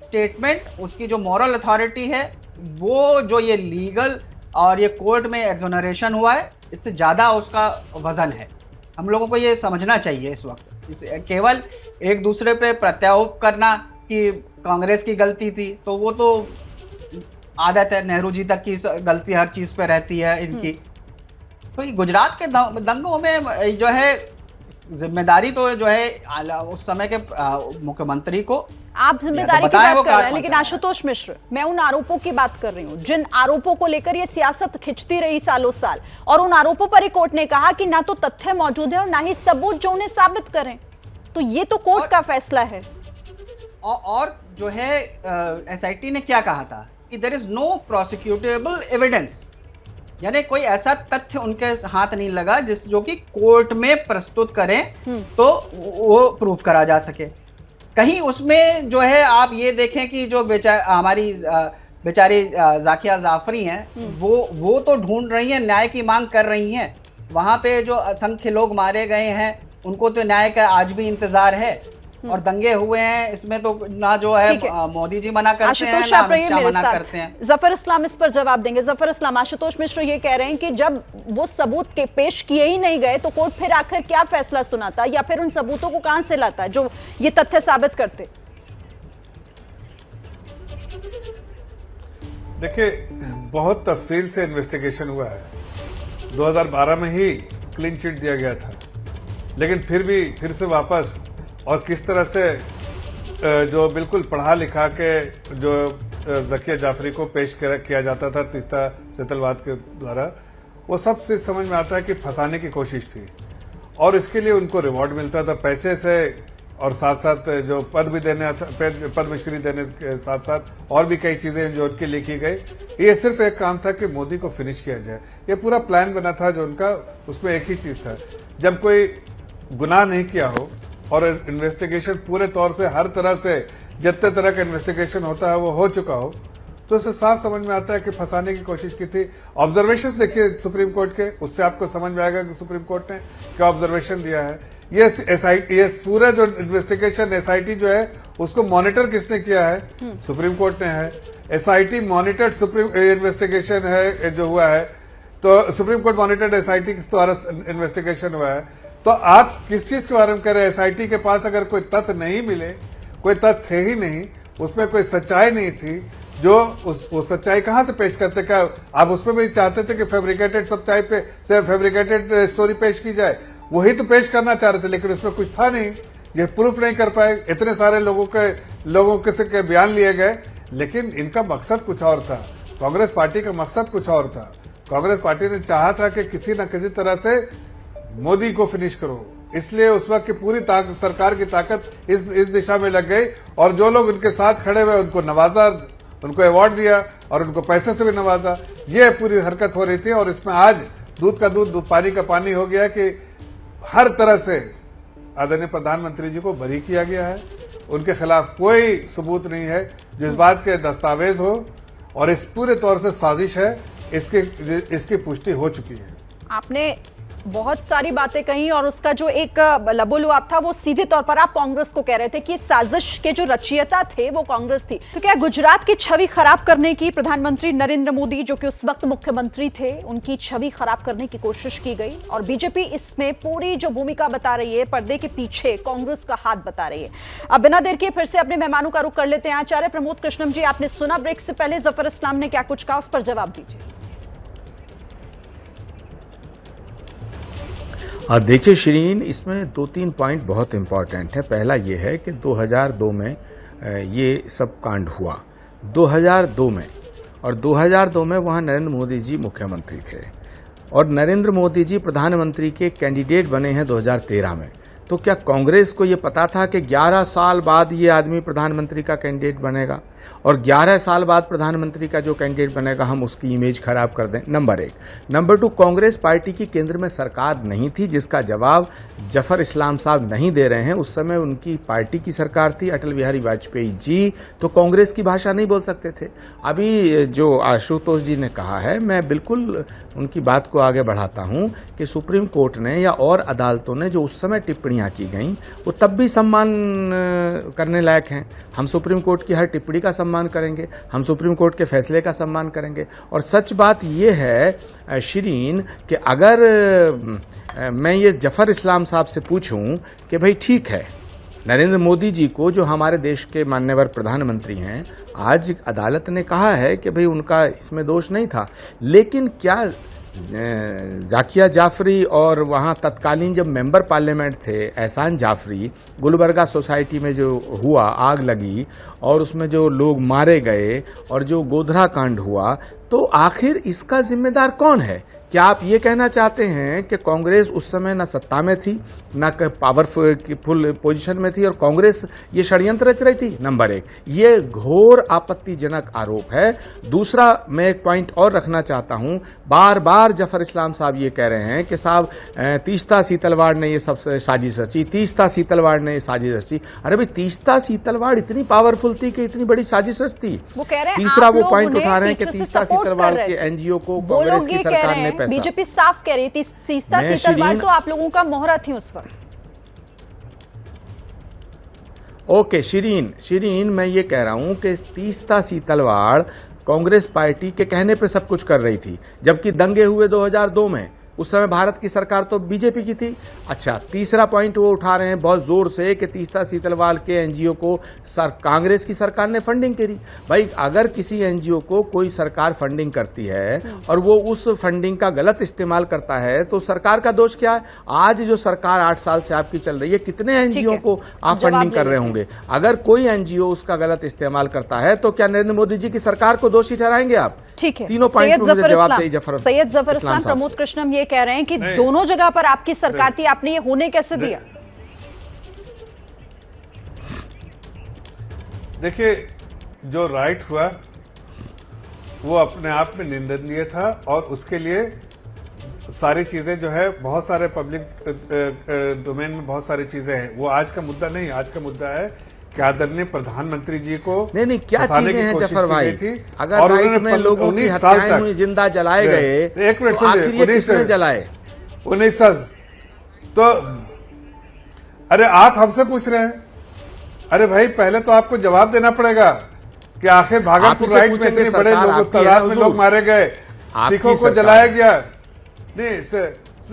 [SPEAKER 9] स्टेटमेंट, उसकी जो मॉरल अथॉरिटी है, वो जो ये लीगल और ये कोर्ट में एक्सोनरेशन हुआ है, इससे ज्यादा उसका वजन है। हम लोगों को ये समझना चाहिए इस वक्त। केवल एक दूसरे पे प्रत्यारोप करना कि कांग्रेस की गलती थी, तो वो तो आदत है, नेहरू जी तक की गलती हर चीज पे रहती है इनकी। तो ये गुजरात के दंगों में जो है जिम्मेदारी तो जो है उस समय के मुख्यमंत्री को,
[SPEAKER 1] आप जिम्मेदारी की बात कर रहे हैं, लेकिन आशुतोष मिश्र, मैं उन आरोपों की बात कर रही हूं जिन आरोपों को लेकर ये सियासत खिंचती रही सालों साल, और उन आरोपों पर ही कोर्ट ने कहा कि ना तो तथ्य मौजूद है और ना ही सबूत जो उन्हें साबित करें। तो ये तो कोर्ट का फैसला है।
[SPEAKER 9] और जो है एसआईटी ने क्या कहा था कि देयर इज नो प्रोसिक्यूटेबल एविडेंस, यानी कोई ऐसा तथ्य उनके हाथ नहीं लगा जो कि कोर्ट में प्रस्तुत करें तो वो प्रूफ करा जा सके। कहीं उसमें जो है आप ये देखें कि जो हमारी बेचारी जाकिया जाफरी हैं, वो तो ढूंढ रही हैं, न्याय की मांग कर रही हैं। वहां पे जो असंख्य लोग मारे गए हैं उनको तो न्याय का आज भी इंतजार है। और दंगे हुए हैं, इसमें तो ना जो है मोदी जी मना करते हैं, ना अमित शाह मना करते हैं।
[SPEAKER 1] जफर इस्लाम इस पर जवाब देंगे। जफर इस्लाम, आशुतोष मिश्र ये कह रहे हैं कि जब वो सबूत के पेश किए ही नहीं गए तो कोर्ट फिर आखिर क्या फैसला सुनाता, या फिर उन सबूतों को कहां से लाता जो ये तथ्य साबित करते?
[SPEAKER 3] देखिए, बहुत तफसील से इन्वेस्टिगेशन हुआ है। 2012 में ही क्लीन चिट दिया गया था, लेकिन फिर से वापस, और किस तरह से जो बिल्कुल पढ़ा लिखा के जो ज़किया जाफरी को पेश किया जाता था तीस्ता सेतलवाद के द्वारा, वो सब से समझ में आता है कि फंसाने की कोशिश थी। और इसके लिए उनको रिवॉर्ड मिलता था पैसे से, और साथ साथ जो पद भी देने, पद्मश्री देने के साथ साथ और भी कई चीजें जो उनके लिए की गई। ये सिर्फ एक काम था कि मोदी को फिनिश किया जाए। ये पूरा प्लान बना था जो उनका, उसमें एक ही चीज था, जब कोई गुनाह नहीं किया हो और इन्वेस्टिगेशन पूरे तौर से हर तरह से जितने तरह का इन्वेस्टिगेशन होता है वो हो चुका हो, तो उससे साफ समझ में आता है कि फंसाने की कोशिश की थी। ऑब्जर्वेशंस देखिए सुप्रीम कोर्ट के, उससे आपको समझ में आएगा कि सुप्रीम कोर्ट ने क्या ऑब्जर्वेशन दिया है। ये एसआईटी, ये पूरा जो इन्वेस्टिगेशन एसआईटी जो है उसको मॉनिटर किसने किया है? सुप्रीम कोर्ट ने है। एसआईटी मॉनिटर्ड सुप्रीम इन्वेस्टिगेशन है जो हुआ है, तो सुप्रीम कोर्ट मॉनिटर्ड एसआईटी के द्वारा इन्वेस्टिगेशन हुआ है। तो आप किस चीज के बारे में कह रहे हैं? एसआईटी के पास अगर कोई तथ्य नहीं मिले, कोई तथ्य थे ही नहीं, उसमें कोई सच्चाई नहीं थी, जो वो सच्चाई कहां से पेश करते? क्या आप उसमें भी चाहते थे कि फैब्रिकेटेड सच्चाई पे से फैब्रिकेटेड स्टोरी पेश की जाए? वही तो पेश करना चाह रहे थे, लेकिन उसमें कुछ था नहीं, ये प्रूफ नहीं कर पाए। इतने सारे लोगों के बयान लिए गए, लेकिन इनका मकसद कुछ और था। कांग्रेस पार्टी का मकसद कुछ और था। कांग्रेस पार्टी ने चाहा था कि किसी न किसी तरह से मोदी को फिनिश करो, इसलिए उस वक्त की पूरी सरकार की ताकत इस दिशा में लग गई, और जो लोग उनके साथ खड़े हुए उनको नवाजा, उनको अवार्ड दिया और उनको पैसे से भी नवाजा। ये पूरी हरकत हो रही थी, और इसमें आज दूध का दूध पानी का पानी हो गया कि हर तरह से आदरणीय प्रधानमंत्री जी को बरी किया गया है। उनके खिलाफ कोई सबूत नहीं है जिस बात के दस्तावेज हो, और इस पूरे तौर से साजिश है, इसकी पुष्टि हो चुकी है।
[SPEAKER 1] आपने बहुत सारी बातें कही, और उसका जो एक लबोलुआब था वो सीधे तौर पर आप कांग्रेस को कह रहे थे कि साजिश के जो रचयिता थे वो कांग्रेस थी। तो क्या गुजरात की छवि खराब करने की प्रधानमंत्री नरेंद्र मोदी, जो कि उस वक्त मुख्यमंत्री थे, उनकी छवि खराब करने की कोशिश की गई, और बीजेपी इसमें पूरी जो भूमिका बता रही है, पर्दे के पीछे कांग्रेस का हाथ बता रही है? अब बिना देर के फिर से अपने मेहमानों का रुख कर लेते हैं। आचार्य प्रमोद कृष्णम जी, आपने सुना ब्रेक से पहले जफर इस्लाम ने क्या कुछ कहा, उस पर जवाब दीजिए।
[SPEAKER 2] देखिए शिरीन, इसमें 2-3 पॉइंट बहुत इंपॉर्टेंट है। पहला ये है कि 2002 में ये सब कांड हुआ, 2002 में, और 2002 में वहाँ नरेंद्र मोदी जी मुख्यमंत्री थे, और नरेंद्र मोदी जी प्रधानमंत्री के कैंडिडेट बने हैं 2013 में। तो क्या कांग्रेस को ये पता था कि 11 साल बाद ये आदमी प्रधानमंत्री का कैंडिडेट बनेगा? और 11 साल बाद प्रधानमंत्री का जो कैंडिडेट बनेगा हम उसकी इमेज खराब कर दें, नंबर 1। नंबर 2, कांग्रेस पार्टी की केंद्र में सरकार नहीं थी, जिसका जवाब जफर इस्लाम साहब नहीं दे रहे हैं। उस समय उनकी पार्टी की सरकार थी, अटल बिहारी वाजपेयी जी, तो कांग्रेस की भाषा नहीं बोल सकते थे। अभी जो आशुतोष जी ने कहा है, मैं बिल्कुल उनकी बात को आगे बढ़ाता हूं कि सुप्रीम कोर्ट ने या और अदालतों ने जो उस समय टिप्पणियां की गईं वो तब भी सम्मान करने लायक हैं। हम सुप्रीम कोर्ट की हर टिप्पणी का सम्मान करेंगे, हम सुप्रीम कोर्ट के फैसले का सम्मान करेंगे। और सच बात ये है शिरीन कि अगर मैं ये जफर इस्लाम साहब से पूछूं कि भाई ठीक है, नरेंद्र मोदी जी को जो हमारे देश के मान्यवर प्रधानमंत्री हैं, आज अदालत ने कहा है कि भाई उनका इसमें दोष नहीं था, लेकिन क्या जाकिया जाफरी और वहाँ तत्कालीन जब मेंबर पार्लियामेंट थे एहसान जाफरी, गुलबर्गा सोसाइटी में जो हुआ, आग लगी और उसमें जो लोग मारे गए और जो गोधरा कांड हुआ, तो आखिर इसका जिम्मेदार कौन है? क्या आप ये कहना चाहते हैं कि कांग्रेस उस समय न सत्ता में थी, न पावरफुल पोजीशन में थी और कांग्रेस ये षड्यंत्र रच रही थी? नंबर 1, ये घोर आपत्तिजनक आरोप है। दूसरा, मैं एक पॉइंट और रखना चाहता हूं, बार बार जफर इस्लाम साहब ये कह रहे हैं कि साहब तीस्ता सीतलवाड़ ने ये सब साजिश रची, तीस्ता सीतलवाड़ ने ये साजिश रची। अरे भाई, तीस्ता सीतलवाड़ इतनी पावरफुल थी कि इतनी बड़ी साजिश रचती?
[SPEAKER 1] वो कह रहे हैं,
[SPEAKER 2] तीसरा वो पॉइंट उठा रहे हैं कि तीस्ता सीतलवाड़ के एनजीओ को कांग्रेस की सरकार ने पैसा,
[SPEAKER 1] बीजेपी साफ कह रही थी तीस्ता सीतलवाड़ तो आप लोगों का मोहरा थी उस वक्त।
[SPEAKER 2] ओके शिरीन, मैं ये कह रहा हूं कि तीस्ता सीतलवाड़ कांग्रेस पार्टी के कहने पे सब कुछ कर रही थी, जबकि दंगे हुए 2002 में, उस समय भारत की सरकार तो बीजेपी की थी। अच्छा, तीसरा पॉइंट वो उठा रहे हैं बहुत जोर से कि तीस्ता सीतलवाड़ के एनजीओ को कांग्रेस की सरकार ने फंडिंग करी। भाई, अगर किसी एनजीओ को कोई सरकार फंडिंग करती है और वो उस फंडिंग का गलत इस्तेमाल करता है तो सरकार का दोष क्या है? आज जो सरकार 8 साल से आपकी चल रही है, कितने एनजीओ को आप फंडिंग कर रहे होंगे? अगर कोई एनजीओ उसका गलत इस्तेमाल करता है तो क्या नरेंद्र मोदी जी की सरकार को दोषी ठहराएंगे आप?
[SPEAKER 1] ठीक है,
[SPEAKER 2] तीनों पॉइंट में मुझे जवाब चाहिए।
[SPEAKER 1] सैयद जफर इस्लाम, प्रमोद कृष्णम ये कह रहे हैं कि दोनों जगह पर आपकी सरकार थी, आपने ये होने कैसे दिया?
[SPEAKER 3] देखिए, जो राइट हुआ वो अपने आप में निंदनीय था और उसके लिए सारी चीजें जो है, बहुत सारे पब्लिक डोमेन में बहुत सारी चीजें हैं। वो आज का मुद्दा नहीं, आज का मुद्दा है कि आदरणीय प्रधानमंत्री जी को
[SPEAKER 2] नहीं क्या चीजें हैं जफर भाई? अगर
[SPEAKER 3] और
[SPEAKER 2] राइट में लोगों की हत्याएं हुई, जिंदा जलाए गए,
[SPEAKER 3] एक मिनट
[SPEAKER 2] तो आखिर ये किसने जलाए?
[SPEAKER 3] 19 साल तो अरे आप हमसे पूछ रहे हैं? अरे भाई, पहले तो आपको जवाब देना पड़ेगा कि आखिर भागलपुर राइट में इतने बड़े लोग, तादाद में लोग मारे गए, सिखों को जलाया गया। नहीं,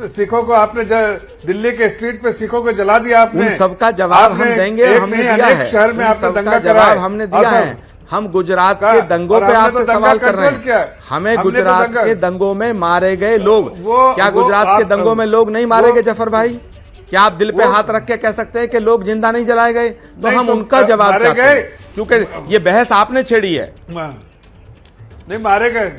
[SPEAKER 3] सिखों को आपने दिल्ली के स्ट्रीट पे सिखों को जला दिया आपने।
[SPEAKER 2] उन सबका जवाब हम देंगे, हमने दिया है।
[SPEAKER 3] शहर में आपने दंगा कराया,
[SPEAKER 2] हमने दिया है। हम गुजरात के दंगों पे आपसे सवाल कर रहे हैं। हमें गुजरात के दंगों में मारे गए लोग, क्या गुजरात के दंगों में लोग नहीं मारे गए जफर भाई? क्या आप दिल पे हाथ रख के कह सकते हैं कि लोग जिंदा नहीं जलाए गए? तो हम उनका जवाब चाहते हैं, क्योंकि ये बहस आपने छेड़ी है।
[SPEAKER 3] नहीं मारे गए,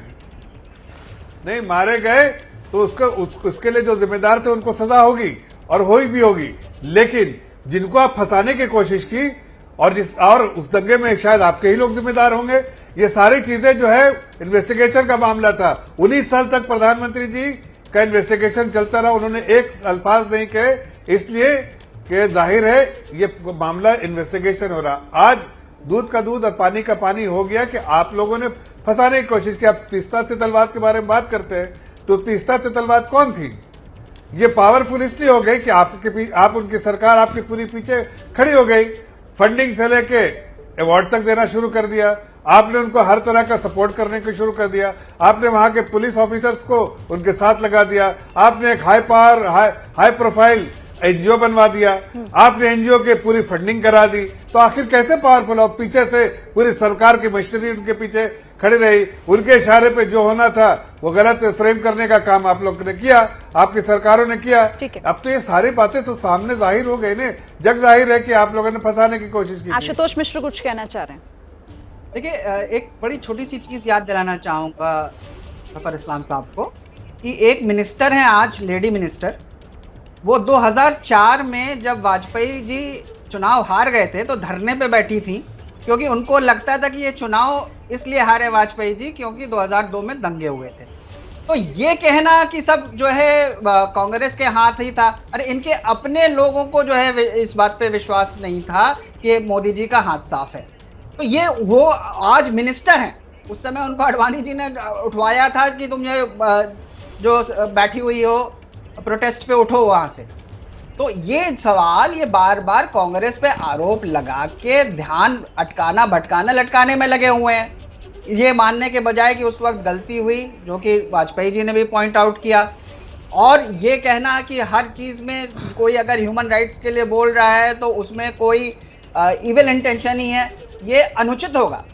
[SPEAKER 3] नहीं मारे गए तो उसके लिए जो जिम्मेदार थे उनको सजा होगी और हुई भी होगी। लेकिन जिनको आप फंसाने की कोशिश की और उस दंगे में शायद आपके ही लोग जिम्मेदार होंगे। ये सारी चीजें जो है इन्वेस्टिगेशन का मामला था। 19 साल तक प्रधानमंत्री जी का इन्वेस्टिगेशन चलता रहा, उन्होंने एक अल्फाज नहीं कहे, इसलिए कि जाहिर है ये मामला इन्वेस्टिगेशन हो रहा। आज दूध का दूध और पानी का पानी हो गया कि आप लोगों ने फंसाने की कोशिश की। आप तीस्ता सीतलवाड़ के बारे में बात करते हैं तो तीस्ता सीतलवाड़ कौन थी? ये पावरफुल इसलिए हो गई कि आप उनकी सरकार आपके पूरी पीछे खड़ी हो गई। फंडिंग से लेके अवार्ड तक देना शुरू कर दिया, आपने उनको हर तरह का सपोर्ट करने को शुरू कर दिया, आपने वहां के पुलिस ऑफिसर्स को उनके साथ लगा दिया, आपने एक हाई प्रोफाइल एनजीओ बनवा दिया, आपने एनजीओ के पूरी फंडिंग करा दी। तो आखिर कैसे पावरफुल हो? पीछे से पूरी सरकार की मशीनरी उनके पीछे खड़ी रही, उनके इशारे पे जो होना था वो गलत फ्रेम करने का काम आप लोगों ने किया, आपकी सरकारों ने किया। अब तो ये सारी बातें तो सामने जाहिर हो गई ने, जग जाहिर है कि आप लोगों ने फंसाने की कोशिश की।
[SPEAKER 1] आशुतोष मिश्र कुछ कहना चाह रहे हैं?
[SPEAKER 9] देखिए, एक बड़ी छोटी सी चीज याद दिलाना चाहूंगा जफर इस्लाम साहब को कि एक मिनिस्टर हैं आज, लेडी मिनिस्टर, वो 2004 में जब वाजपेयी जी चुनाव हार गए थे तो धरने पे बैठी थी क्योंकि उनको लगता था कि ये चुनाव इसलिए हारे वाजपेयी जी क्योंकि 2002 में दंगे हुए थे। तो ये कहना कि सब जो है कांग्रेस के हाथ ही था, अरे इनके अपने लोगों को जो है इस बात पे विश्वास नहीं था कि मोदी जी का हाथ साफ है। तो ये वो आज मिनिस्टर हैं, उस समय उनको अडवाणी जी ने उठवाया था कि तुम ये जो बैठी हुई हो प्रोटेस्ट पे उठो वहां से। तो ये सवाल ये बार बार कांग्रेस पे आरोप लगा के ध्यान अटकाना भटकाना लटकाने में लगे हुए हैं, ये मानने के बजाय कि उस वक्त गलती हुई, जो कि वाजपेयी जी ने भी पॉइंट आउट किया। और ये कहना कि हर चीज में कोई अगर ह्यूमन राइट्स के लिए बोल रहा है तो उसमें कोई इविल इंटेंशन ही है, ये अनुचित होगा।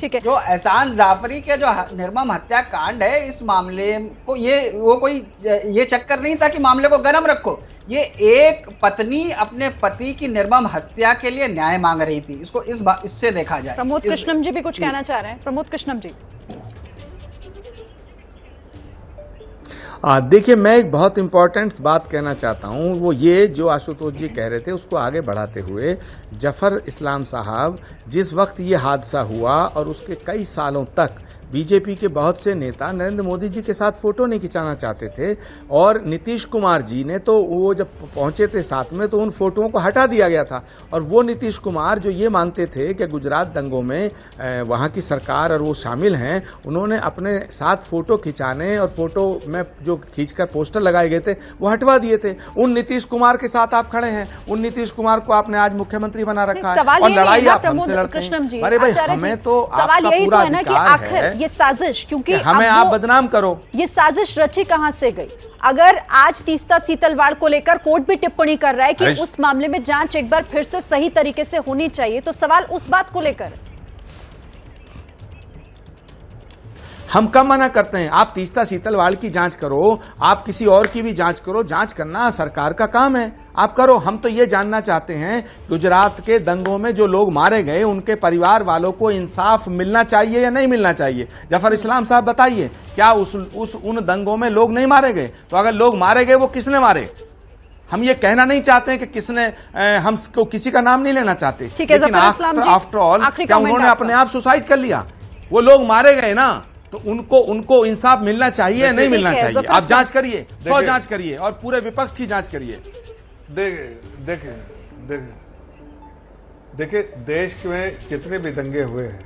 [SPEAKER 1] ठीक है,
[SPEAKER 9] जो एहसान जाफरी के जो निर्मम हत्याकांड है, इस मामले को वो कोई ये चक्कर नहीं था कि मामले को गर्म रखो, ये एक पत्नी अपने पति की निर्मम हत्या के लिए न्याय मांग रही थी, इसको इससे देखा जाए।
[SPEAKER 1] प्रमोद कृष्णम जी भी कुछ कहना चाह रहे हैं। प्रमोद कृष्णम जी,
[SPEAKER 2] देखिए, मैं एक बहुत इंपॉर्टेंट बात कहना चाहता हूं, वो ये जो आशुतोष जी कह रहे थे उसको आगे बढ़ाते हुए, जफर इस्लाम साहब जिस वक्त ये हादसा हुआ और उसके कई सालों तक बीजेपी के बहुत से नेता नरेंद्र मोदी जी के साथ फोटो नहीं खिंचाना चाहते थे, और नीतीश कुमार जी ने तो वो जब पहुंचे थे साथ में तो उन फोटोओं को हटा दिया गया था। और वो नीतीश कुमार जो ये मानते थे कि गुजरात दंगों में वहाँ की सरकार और वो शामिल हैं, उन्होंने अपने साथ फोटो खिंचाने और फोटो में जो खींचकर पोस्टर लगाए गए थे वो हटवा दिए थे। उन नीतीश कुमार के साथ आप खड़े हैं, उन नीतीश कुमार को आपने आज मुख्यमंत्री बना रखा है और लड़ाई आप हमसे लड़ते हैं। अरे भाई, हमें तो आपका पूरा अधिकार है,
[SPEAKER 1] ये साजिश, क्योंकि
[SPEAKER 2] हमें आप बदनाम करो,
[SPEAKER 1] ये साजिश रची कहां से गई? अगर आज तीस्ता सीतलवाड़ को लेकर कोर्ट भी टिप्पणी कर रहा है कि उस मामले में जांच एक बार फिर से सही तरीके से होनी चाहिए, तो सवाल उस बात को लेकर
[SPEAKER 2] हम कब मना करते हैं? आप तीस्ता सीतलवाड़ की जांच करो, आप किसी और की भी जांच करो, जांच करना सरकार का काम है, आप करो। हम तो ये जानना चाहते हैं गुजरात के दंगों में जो लोग मारे गए उनके परिवार वालों को इंसाफ मिलना चाहिए या नहीं मिलना चाहिए? जफर इस्लाम साहब बताइए, क्या उन दंगों में लोग नहीं मारे गए? तो अगर लोग मारे गए वो किसने मारे? हम ये कहना नहीं चाहते हैं कि किसने, हमको किसी का नाम नहीं लेना चाहते, लेकिन आफ्टर ऑल क्या उन्होंने अपने आप सुसाइड कर लिया? वो लोग मारे गए ना, तो उनको इंसाफ मिलना चाहिए या नहीं मिलना चाहिए? आप जांच करिए, 100 जांच करिए और पूरे विपक्ष की जांच करिए।
[SPEAKER 3] देखिए, देश में जितने भी दंगे हुए हैं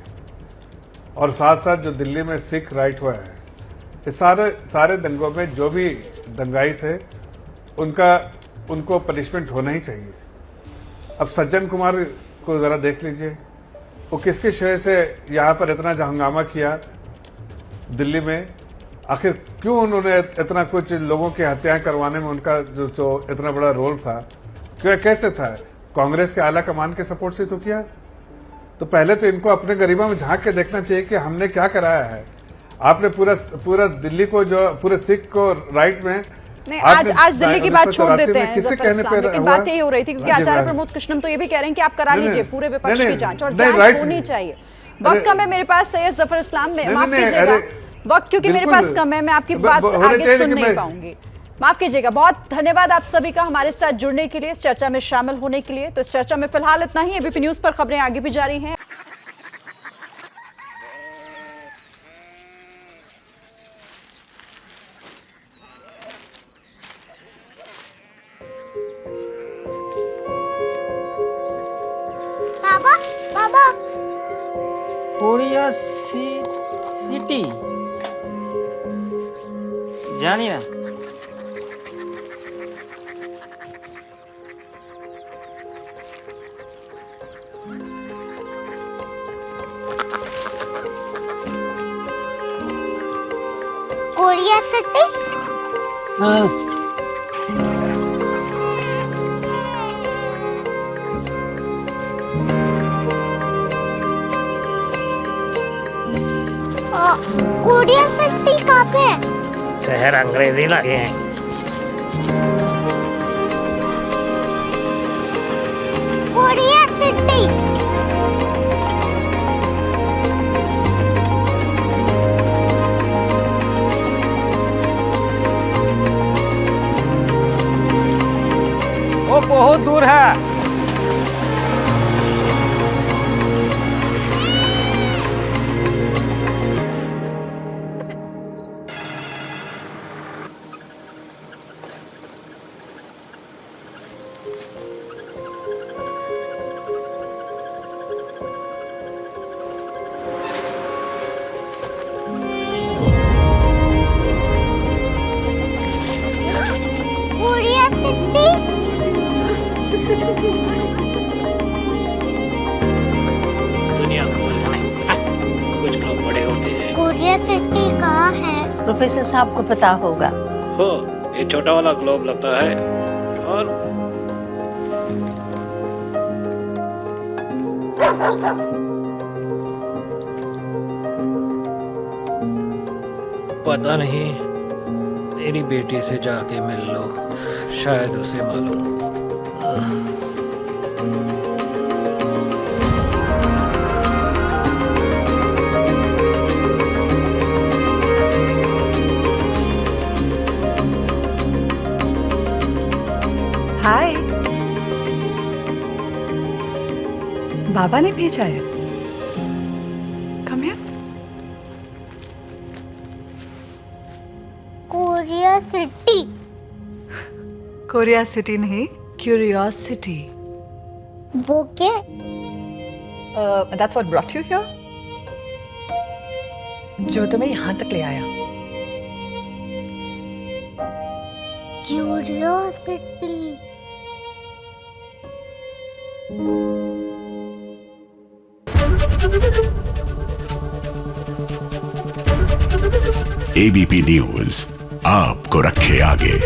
[SPEAKER 3] और साथ साथ जो दिल्ली में सिख राइट हुआ है, ये सारे दंगों में जो भी दंगाई थे उनको पनिशमेंट होना ही चाहिए। अब सज्जन कुमार को जरा देख लीजिए, वो किसके श्रेय से यहाँ पर इतना हंगामा किया दिल्ली में, आखिर क्यों उन्होंने इतना कुछ लोगों की हत्याएं करवाने में उनका जो इतना बड़ा रोल था, क्यों, कैसे था? कांग्रेस के आला कमान के सपोर्ट से तो किया। तो पहले तो इनको अपने गरिमा में झांक के देखना चाहिए कि हमने क्या कराया है। आपने पूरा दिल्ली को, जो पूरे सिख को राइट में
[SPEAKER 1] नहीं, आज दिल्ली की बात छोड़ देते हैं,
[SPEAKER 3] किसके कहने पे
[SPEAKER 1] लेकिन बात यही हो रही थी, क्योंकि आचार्य प्रमोद कृष्णम तो ये भी कह रहे हैं कि आप करा लीजिए पूरे विपक्ष की जांच, और जांच होनी चाहिए। वक्त कम है मेरे पास, सैयद जफर इस्लाम में माफ कीजिएगा, वक्त क्योंकि मेरे पास कम है, मैं आपकी बात आगे सुन नहीं पाऊंगी, माफ कीजिएगा। बहुत धन्यवाद आप सभी का हमारे साथ जुड़ने के लिए, इस चर्चा में शामिल होने के लिए। तो इस चर्चा में फिलहाल इतना ही। एबीपी न्यूज पर खबरें आगे भी जारी हैं।
[SPEAKER 10] बाबा बाबा,
[SPEAKER 11] कोरिया सिटी जानी ना,
[SPEAKER 10] कोरिया सिटी। कोरिया सिटी कहाँ पे है?
[SPEAKER 11] शहर अंग्रेजी लगे हैं।
[SPEAKER 10] Korea city.
[SPEAKER 11] वो बहुत दूर है।
[SPEAKER 12] प्रोफेसर साहब को पता होगा।
[SPEAKER 8] हो, ये छोटा वाला ग्लोब लगता है और पता नहीं, मेरी बेटी से जाके मिल लो, शायद उसे मालूम हो।
[SPEAKER 1] हाय, बाबा ने भेजा है। Come here.
[SPEAKER 10] Korea city.
[SPEAKER 1] Korea city नहीं, क्यूरियोसिटी।
[SPEAKER 10] वो क्या?
[SPEAKER 1] That's what brought you here? जो तुम्हें यहाँ तक ले आया।
[SPEAKER 10] क्यूरियोसिटी।
[SPEAKER 13] एबीपी न्यूज आपको रखे आगे।